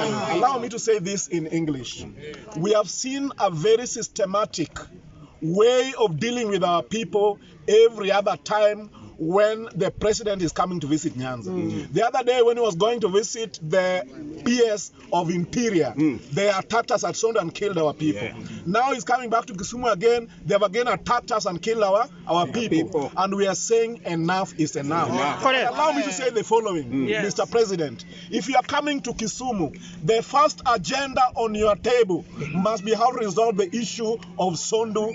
Allow me to say this in English. We have seen a very systematic way of dealing with our people every other time when the president is coming to visit Nyanza. The other day when he was going to visit the PS of Interior, they attacked us at Sondo and killed our people. Now he's coming back to Kisumu again. They have again attacked us and killed our people. And we are saying enough is enough. Allow me to say the following, Mr. President. If you are coming to Kisumu, the first agenda on your table must be how to resolve the issue of Sondo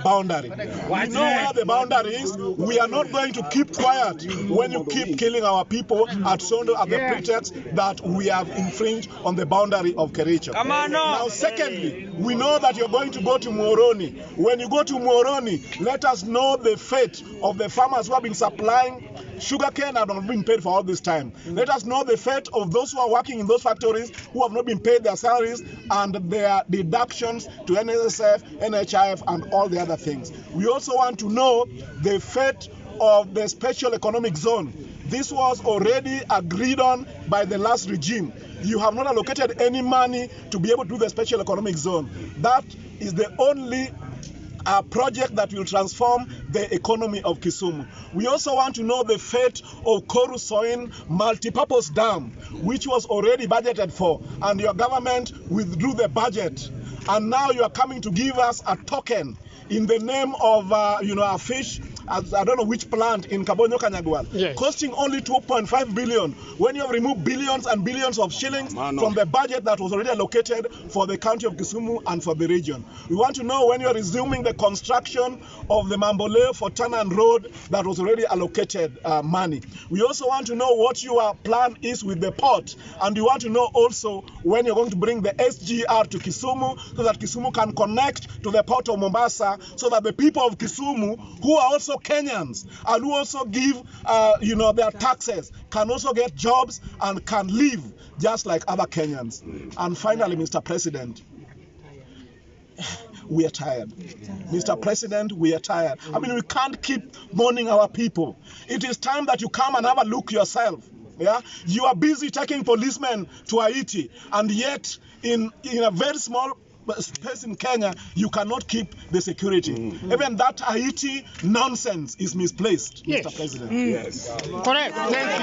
boundary. We know where the boundary is. We are not going to keep quiet when you keep killing our people at Sondo at the pretext that we have infringed on the boundary of Kericho. Now, secondly, we know that you're going to go to Moroni. When you go to Moroni, let us know the fate of the farmers who have been supplying sugarcane and have not been paid for all this time. Let us know the fate of those who are working in those factories who have not been paid their salaries and their deductions to NSSF, NHIF, and all the other things. We also want to know the fate of the special economic zone. This was already agreed on by the last regime. You have not allocated any money to be able to do the special economic zone. That is the only project that will transform the economy of Kisumu. We also want to know the fate of Korusoin multipurpose dam, which was already budgeted for, and your government withdrew the budget. And now you are coming to give us a token in the name of, a fish, I don't know which plant in Kabonyo Kanyagwal, costing only 2.5 billion, when you have removed billions and billions of shillings from the budget that was already allocated for the county of Kisumu and for the region. We want to know when you are resuming the construction of the Mamboleo for Tanan Road that was already allocated money. We also want to know what your plan is with the port, and we want to know also when you're going to bring the SGR to Kisumu so that Kisumu can connect to the port of Mombasa, so that the people of Kisumu, who are also Kenyans and who also give, their taxes, can also get jobs and can live just like other Kenyans. And finally, Mr. President, we are tired. Mr. President, we are tired. I mean, we can't keep mourning our people. It is time that you come and have a look yourself. Yeah, you are busy taking policemen to Haiti, and yet in a very small space in Kenya, you cannot keep the security. Even that Haiti nonsense is misplaced, Mr. President. Correct. Thank you.